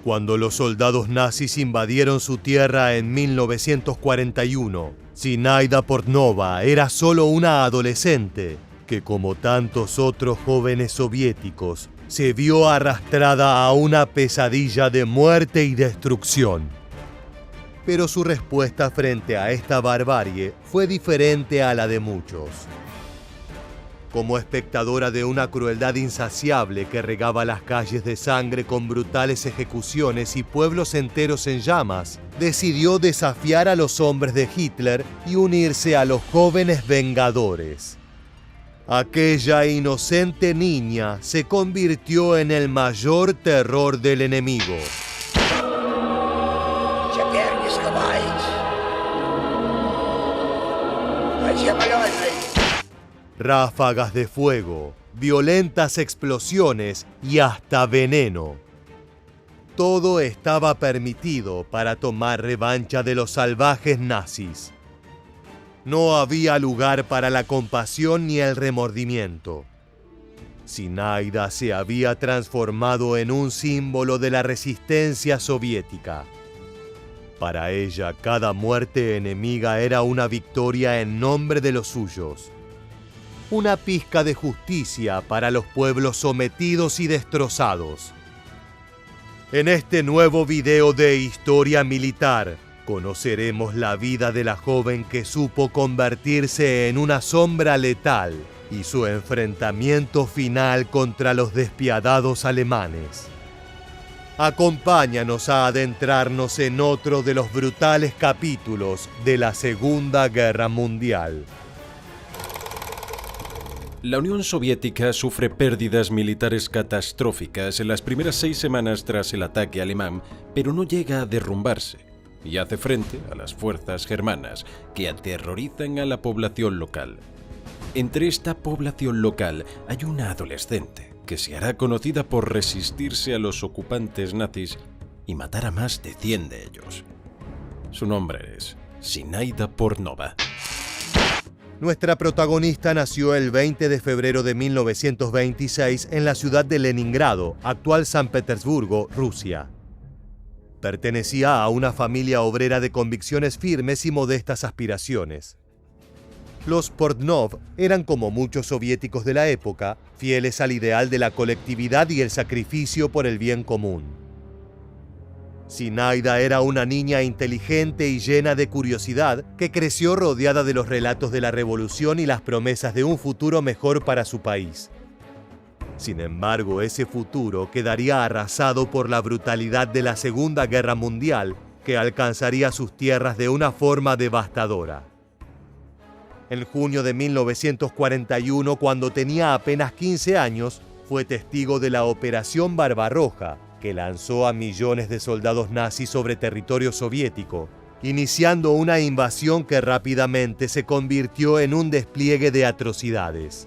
Cuando los soldados nazis invadieron su tierra en 1941, Zinaida Portnova era solo una adolescente que, como tantos otros jóvenes soviéticos, se vio arrastrada a una pesadilla de muerte y destrucción. Pero su respuesta frente a esta barbarie fue diferente a la de muchos. Como espectadora de una crueldad insaciable que regaba las calles de sangre con brutales ejecuciones y pueblos enteros en llamas, decidió desafiar a los hombres de Hitler y unirse a los jóvenes vengadores. Aquella inocente niña se convirtió en el mayor terror del enemigo. Ráfagas de fuego, violentas explosiones y hasta veneno. Todo estaba permitido para tomar revancha de los salvajes nazis. No había lugar para la compasión ni el remordimiento. Zinaida se había transformado en un símbolo de la resistencia soviética. Para ella, cada muerte enemiga era una victoria en nombre de los suyos. Una pizca de justicia para los pueblos sometidos y destrozados. En este nuevo video de Historia Militar, conoceremos la vida de la joven que supo convertirse en una sombra letal y su enfrentamiento final contra los despiadados alemanes. Acompáñanos a adentrarnos en otro de los brutales capítulos de la Segunda Guerra Mundial. La Unión Soviética sufre pérdidas militares catastróficas en las primeras 6 semanas tras el ataque alemán, pero no llega a derrumbarse y hace frente a las fuerzas germanas que aterrorizan a la población local. Entre esta población local hay una adolescente que se hará conocida por resistirse a los ocupantes nazis y matar a más de 100 de ellos. Su nombre es Zinaida Portnova. Nuestra protagonista nació el 20 de febrero de 1926 en la ciudad de Leningrado, actual San Petersburgo, Rusia. Pertenecía a una familia obrera de convicciones firmes y modestas aspiraciones. Los Portnov eran, como muchos soviéticos de la época, fieles al ideal de la colectividad y el sacrificio por el bien común. Zinaida era una niña inteligente y llena de curiosidad que creció rodeada de los relatos de la revolución y las promesas de un futuro mejor para su país. Sin embargo, ese futuro quedaría arrasado por la brutalidad de la Segunda Guerra Mundial, que alcanzaría sus tierras de una forma devastadora. En junio de 1941, cuando tenía apenas 15 años, fue testigo de la Operación Barbarroja, que lanzó a millones de soldados nazis sobre territorio soviético, iniciando una invasión que rápidamente se convirtió en un despliegue de atrocidades.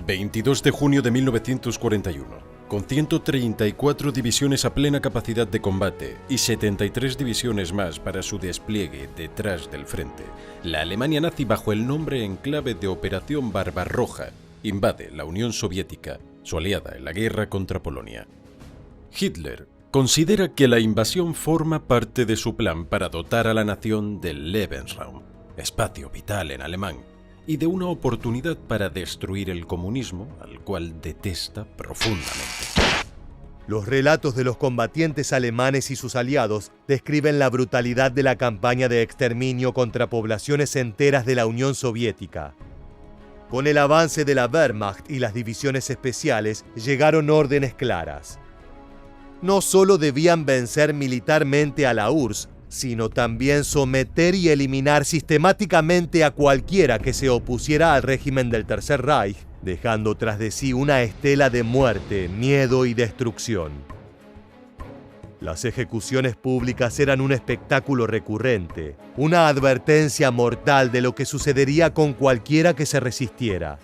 22 de junio de 1941. Con 134 divisiones a plena capacidad de combate y 73 divisiones más para su despliegue detrás del frente, la Alemania nazi, bajo el nombre en clave de Operación Barbarroja, invade la Unión Soviética, su aliada en la guerra contra Polonia. Hitler considera que la invasión forma parte de su plan para dotar a la nación del Lebensraum, espacio vital en alemán, y de una oportunidad para destruir el comunismo, al cual detesta profundamente. Los relatos de los combatientes alemanes y sus aliados describen la brutalidad de la campaña de exterminio contra poblaciones enteras de la Unión Soviética. Con el avance de la Wehrmacht y las divisiones especiales, llegaron órdenes claras. No solo debían vencer militarmente a la URSS, sino también someter y eliminar sistemáticamente a cualquiera que se opusiera al régimen del Tercer Reich, dejando tras de sí una estela de muerte, miedo y destrucción. Las ejecuciones públicas eran un espectáculo recurrente, una advertencia mortal de lo que sucedería con cualquiera que se resistiera.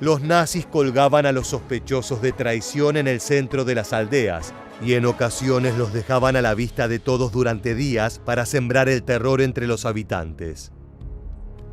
Los nazis colgaban a los sospechosos de traición en el centro de las aldeas y en ocasiones los dejaban a la vista de todos durante días para sembrar el terror entre los habitantes.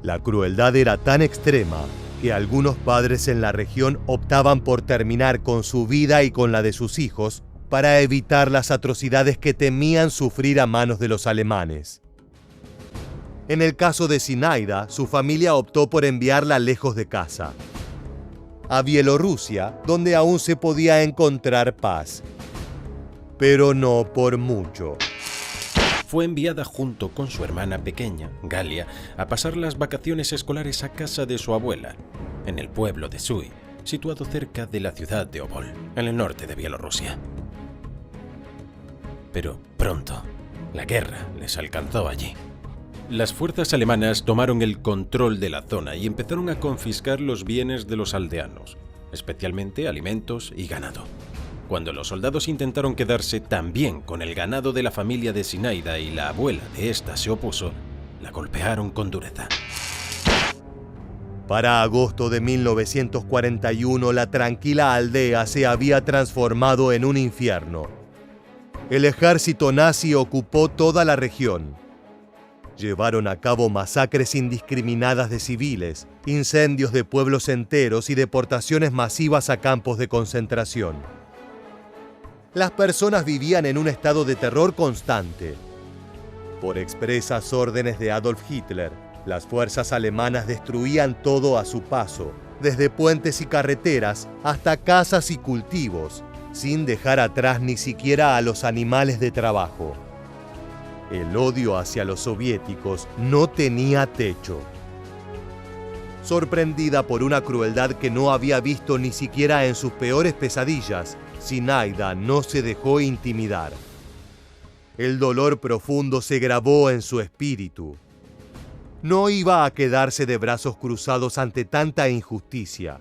La crueldad era tan extrema que algunos padres en la región optaban por terminar con su vida y con la de sus hijos para evitar las atrocidades que temían sufrir a manos de los alemanes. En el caso de Zinaida, su familia optó por enviarla lejos de casa, a Bielorrusia, donde aún se podía encontrar paz. Pero no por mucho. Fue enviada junto con su hermana pequeña, Galia, a pasar las vacaciones escolares a casa de su abuela, en el pueblo de Suy, situado cerca de la ciudad de Obol, en el norte de Bielorrusia. Pero pronto, la guerra les alcanzó allí. Las fuerzas alemanas tomaron el control de la zona y empezaron a confiscar los bienes de los aldeanos, especialmente alimentos y ganado. Cuando los soldados intentaron quedarse también con el ganado de la familia de Zinaida y la abuela de esta se opuso, la golpearon con dureza. Para agosto de 1941, la tranquila aldea se había transformado en un infierno. El ejército nazi ocupó toda la región. Llevaron a cabo masacres indiscriminadas de civiles, incendios de pueblos enteros y deportaciones masivas a campos de concentración. Las personas vivían en un estado de terror constante. Por expresas órdenes de Adolf Hitler, las fuerzas alemanas destruían todo a su paso, desde puentes y carreteras hasta casas y cultivos, sin dejar atrás ni siquiera a los animales de trabajo. El odio hacia los soviéticos no tenía techo. Sorprendida por una crueldad que no había visto ni siquiera en sus peores pesadillas, Zinaida no se dejó intimidar. El dolor profundo se grabó en su espíritu. No iba a quedarse de brazos cruzados ante tanta injusticia.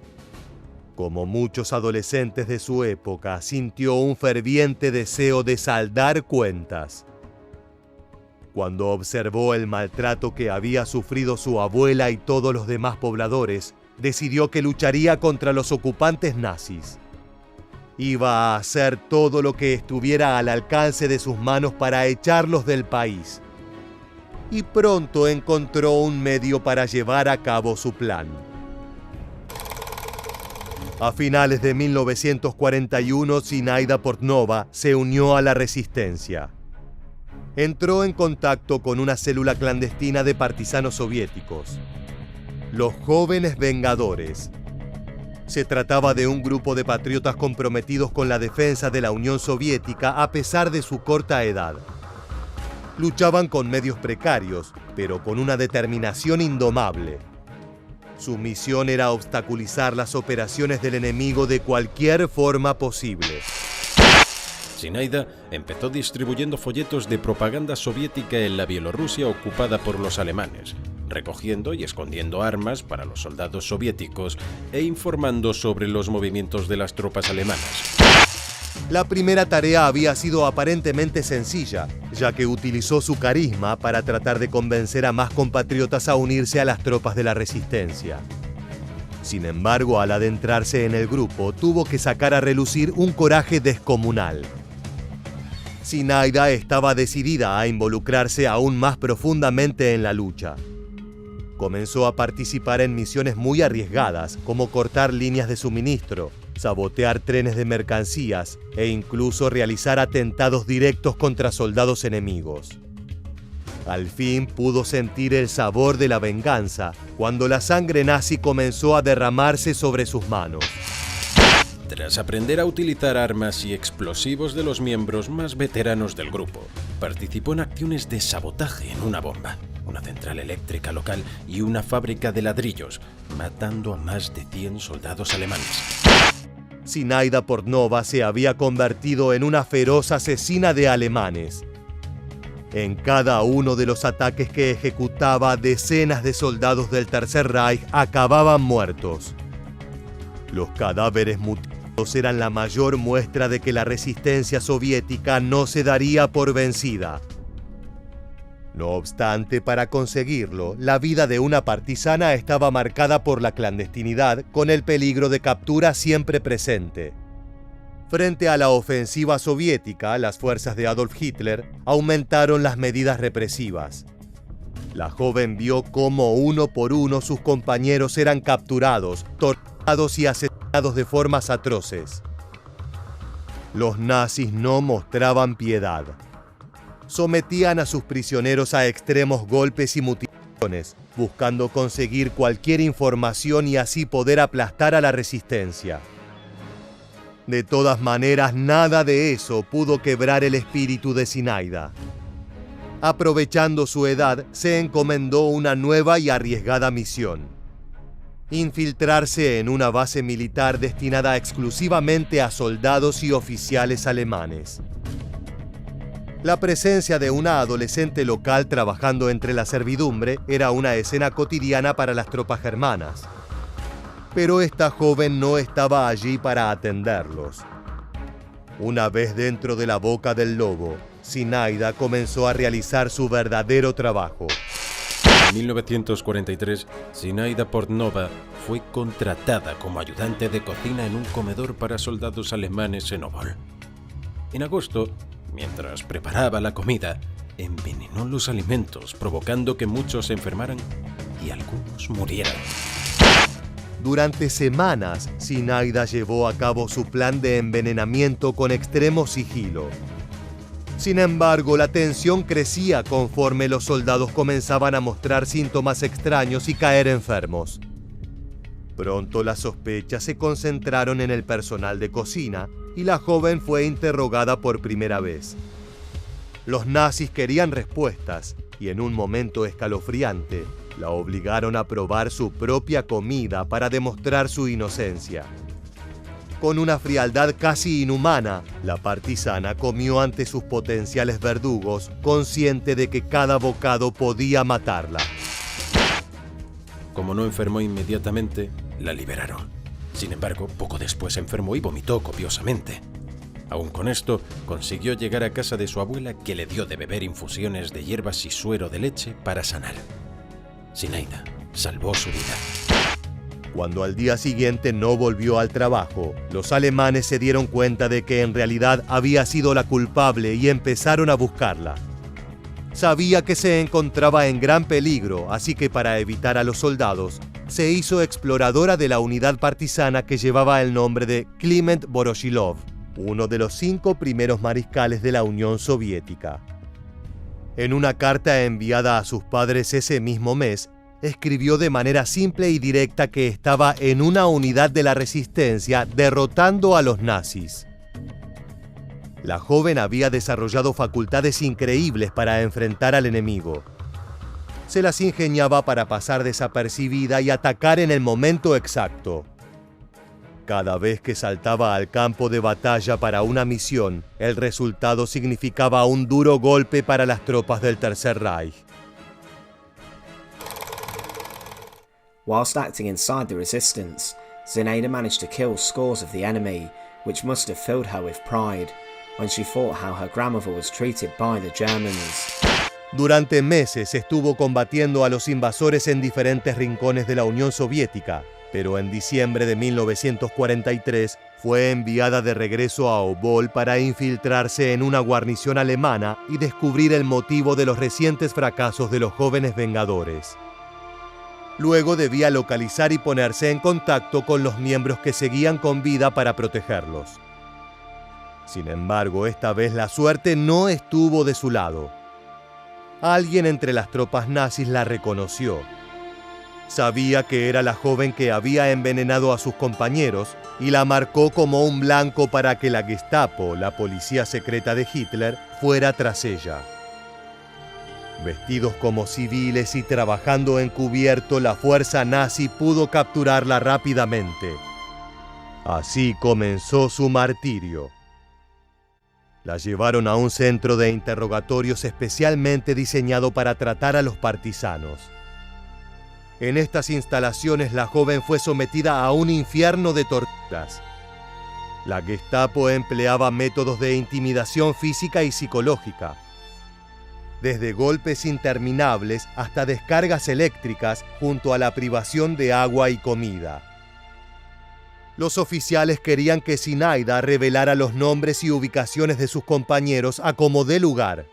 Como muchos adolescentes de su época, sintió un ferviente deseo de saldar cuentas. Cuando observó el maltrato que había sufrido su abuela y todos los demás pobladores, decidió que lucharía contra los ocupantes nazis. Iba a hacer todo lo que estuviera al alcance de sus manos para echarlos del país. Y pronto encontró un medio para llevar a cabo su plan. A finales de 1941, Zinaida Portnova se unió a la resistencia. Entró en contacto con una célula clandestina de partisanos soviéticos, los Jóvenes Vengadores. Se trataba de un grupo de patriotas comprometidos con la defensa de la Unión Soviética a pesar de su corta edad. Luchaban con medios precarios, pero con una determinación indomable. Su misión era obstaculizar las operaciones del enemigo de cualquier forma posible. Zinaida empezó distribuyendo folletos de propaganda soviética en la Bielorrusia ocupada por los alemanes, recogiendo y escondiendo armas para los soldados soviéticos e informando sobre los movimientos de las tropas alemanas. La primera tarea había sido aparentemente sencilla, ya que utilizó su carisma para tratar de convencer a más compatriotas a unirse a las tropas de la resistencia. Sin embargo, al adentrarse en el grupo, tuvo que sacar a relucir un coraje descomunal. Zinaida estaba decidida a involucrarse aún más profundamente en la lucha. Comenzó a participar en misiones muy arriesgadas, como cortar líneas de suministro, sabotear trenes de mercancías e incluso realizar atentados directos contra soldados enemigos. Al fin pudo sentir el sabor de la venganza cuando la sangre nazi comenzó a derramarse sobre sus manos. Tras aprender a utilizar armas y explosivos de los miembros más veteranos del grupo, participó en acciones de sabotaje en una bomba, una central eléctrica local y una fábrica de ladrillos, matando a más de 100 soldados alemanes. Zinaida Portnova se había convertido en una feroz asesina de alemanes. En cada uno de los ataques que ejecutaba, decenas de soldados del Tercer Reich acababan muertos. Los cadáveres mutilados eran la mayor muestra de que la resistencia soviética no se daría por vencida. No obstante, para conseguirlo, la vida de una partisana estaba marcada por la clandestinidad, con el peligro de captura siempre presente. Frente a la ofensiva soviética, las fuerzas de Adolf Hitler aumentaron las medidas represivas. La joven vio cómo uno por uno sus compañeros eran capturados, torturados y asesinados de formas atroces. Los nazis no mostraban piedad. Sometían a sus prisioneros a extremos golpes y mutilaciones, buscando conseguir cualquier información y así poder aplastar a la resistencia. De todas maneras, nada de eso pudo quebrar el espíritu de Zinaida. Aprovechando su edad, se encomendó una nueva y arriesgada misión: infiltrarse en una base militar destinada exclusivamente a soldados y oficiales alemanes. La presencia de una adolescente local trabajando entre la servidumbre era una escena cotidiana para las tropas germanas. Pero esta joven no estaba allí para atenderlos. Una vez dentro de la boca del lobo, Zinaida comenzó a realizar su verdadero trabajo. En 1943, Zinaida Portnova fue contratada como ayudante de cocina en un comedor para soldados alemanes en Obol. En agosto, mientras preparaba la comida, envenenó los alimentos, provocando que muchos se enfermaran y algunos murieran. Durante semanas, Zinaida llevó a cabo su plan de envenenamiento con extremo sigilo. Sin embargo, la tensión crecía conforme los soldados comenzaban a mostrar síntomas extraños y caer enfermos. Pronto las sospechas se concentraron en el personal de cocina y la joven fue interrogada por primera vez. Los nazis querían respuestas y en un momento escalofriante la obligaron a probar su propia comida para demostrar su inocencia. Con una frialdad casi inhumana, la partisana comió ante sus potenciales verdugos, consciente de que cada bocado podía matarla. Como no enfermó inmediatamente, la liberaron. Sin embargo, poco después enfermó y vomitó copiosamente. Aún con esto, consiguió llegar a casa de su abuela, que le dio de beber infusiones de hierbas y suero de leche para sanar. Zinaida salvó su vida. Cuando al día siguiente no volvió al trabajo, los alemanes se dieron cuenta de que en realidad había sido la culpable y empezaron a buscarla. Sabía que se encontraba en gran peligro, así que para evitar a los soldados, se hizo exploradora de la unidad partisana que llevaba el nombre de Kliment Voroshilov, uno de los 5 primeros mariscales de la Unión Soviética. En una carta enviada a sus padres ese mismo mes, escribió de manera simple y directa que estaba en una unidad de la resistencia derrotando a los nazis. La joven había desarrollado facultades increíbles para enfrentar al enemigo. Se las ingeniaba para pasar desapercibida y atacar en el momento exacto. Cada vez que saltaba al campo de batalla para una misión, el resultado significaba un duro golpe para las tropas del Tercer Reich. Whilst acting inside the resistance, Zinaida managed to kill scores of the enemy, which must have filled her with pride when she thought how her grandmother was treated by the Germans. Durante meses estuvo combatiendo a los invasores en diferentes rincones de la Unión Soviética, pero en diciembre de 1943 fue enviada de regreso a Obol para infiltrarse en una guarnición alemana y descubrir el motivo de los recientes fracasos de los jóvenes vengadores. Luego debía localizar y ponerse en contacto con los miembros que seguían con vida para protegerlos. Sin embargo, esta vez la suerte no estuvo de su lado. Alguien entre las tropas nazis la reconoció. Sabía que era la joven que había envenenado a sus compañeros y la marcó como un blanco para que la Gestapo, la policía secreta de Hitler, fuera tras ella. Vestidos como civiles y trabajando encubierto, la fuerza nazi pudo capturarla rápidamente. Así comenzó su martirio. La llevaron a un centro de interrogatorios especialmente diseñado para tratar a los partisanos. En estas instalaciones la joven fue sometida a un infierno de torturas. La Gestapo empleaba métodos de intimidación física y psicológica. Desde golpes interminables hasta descargas eléctricas junto a la privación de agua y comida. Los oficiales querían que Zinaida revelara los nombres y ubicaciones de sus compañeros a como dé lugar.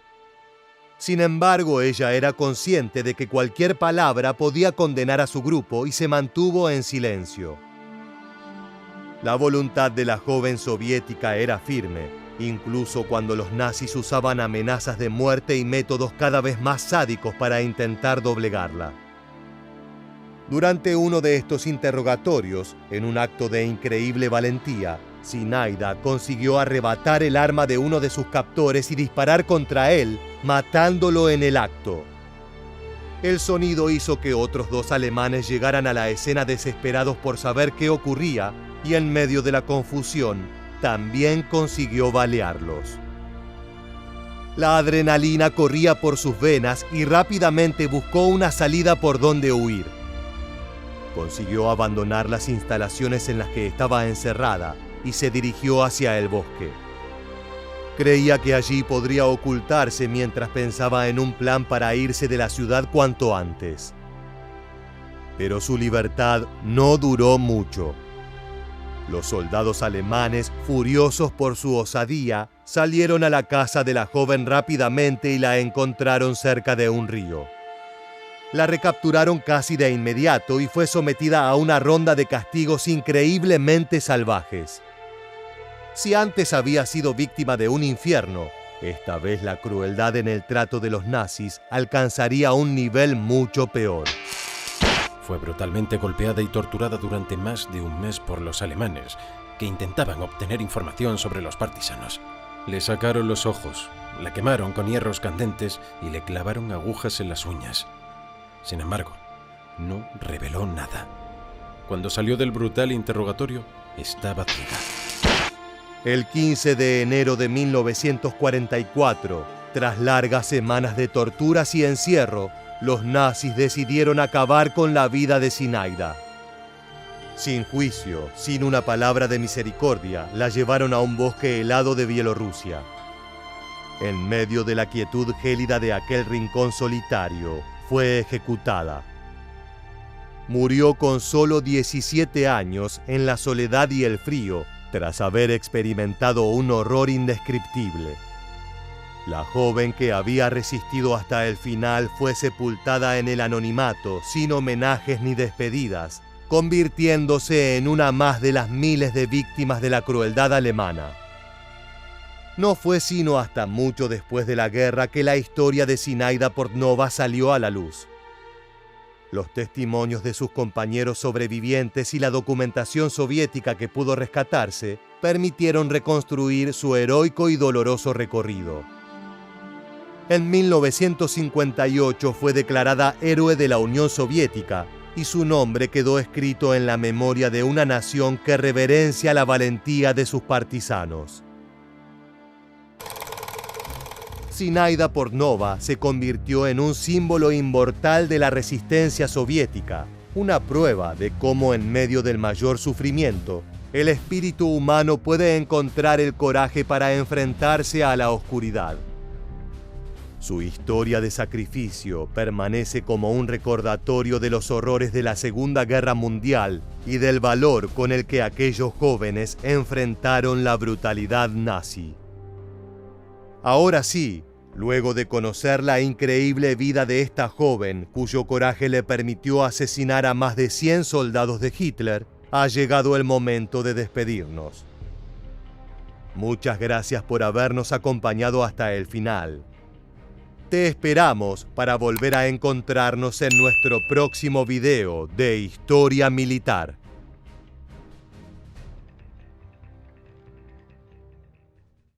Sin embargo, ella era consciente de que cualquier palabra podía condenar a su grupo y se mantuvo en silencio. La voluntad de la joven soviética era firme, incluso cuando los nazis usaban amenazas de muerte y métodos cada vez más sádicos para intentar doblegarla. Durante uno de estos interrogatorios, en un acto de increíble valentía, Zinaida consiguió arrebatar el arma de uno de sus captores y disparar contra él, matándolo en el acto. El sonido hizo que otros 2 alemanes llegaran a la escena desesperados por saber qué ocurría, y en medio de la confusión, también consiguió balearlos. La adrenalina corría por sus venas y rápidamente buscó una salida por donde huir. Consiguió abandonar las instalaciones en las que estaba encerrada y se dirigió hacia el bosque. Creía que allí podría ocultarse mientras pensaba en un plan para irse de la ciudad cuanto antes. Pero su libertad no duró mucho. Los soldados alemanes, furiosos por su osadía, salieron a la casa de la joven rápidamente y la encontraron cerca de un río. La recapturaron casi de inmediato y fue sometida a una ronda de castigos increíblemente salvajes. Si antes había sido víctima de un infierno, esta vez la crueldad en el trato de los nazis alcanzaría un nivel mucho peor. Fue brutalmente golpeada y torturada durante más de un mes por los alemanes, que intentaban obtener información sobre los partisanos. Le sacaron los ojos, la quemaron con hierros candentes y le clavaron agujas en las uñas. Sin embargo, no reveló nada. Cuando salió del brutal interrogatorio, estaba ciega. El 15 de enero de 1944, tras largas semanas de torturas y encierro, los nazis decidieron acabar con la vida de Zinaida. Sin juicio, sin una palabra de misericordia, la llevaron a un bosque helado de Bielorrusia. En medio de la quietud gélida de aquel rincón solitario, fue ejecutada. Murió con solo 17 años en la soledad y el frío, tras haber experimentado un horror indescriptible. La joven que había resistido hasta el final fue sepultada en el anonimato, sin homenajes ni despedidas, convirtiéndose en una más de las miles de víctimas de la crueldad alemana. No fue sino hasta mucho después de la guerra que la historia de Zinaida Portnova salió a la luz. Los testimonios de sus compañeros sobrevivientes y la documentación soviética que pudo rescatarse permitieron reconstruir su heroico y doloroso recorrido. En 1958 fue declarada héroe de la Unión Soviética y su nombre quedó escrito en la memoria de una nación que reverencia la valentía de sus partisanos. Zinaida Portnova se convirtió en un símbolo inmortal de la resistencia soviética, una prueba de cómo en medio del mayor sufrimiento, el espíritu humano puede encontrar el coraje para enfrentarse a la oscuridad. Su historia de sacrificio permanece como un recordatorio de los horrores de la Segunda Guerra Mundial y del valor con el que aquellos jóvenes enfrentaron la brutalidad nazi. Ahora sí, luego de conocer la increíble vida de esta joven, cuyo coraje le permitió asesinar a más de 100 soldados de Hitler, ha llegado el momento de despedirnos. Muchas gracias por habernos acompañado hasta el final. Te esperamos para volver a encontrarnos en nuestro próximo video de Historia Militar.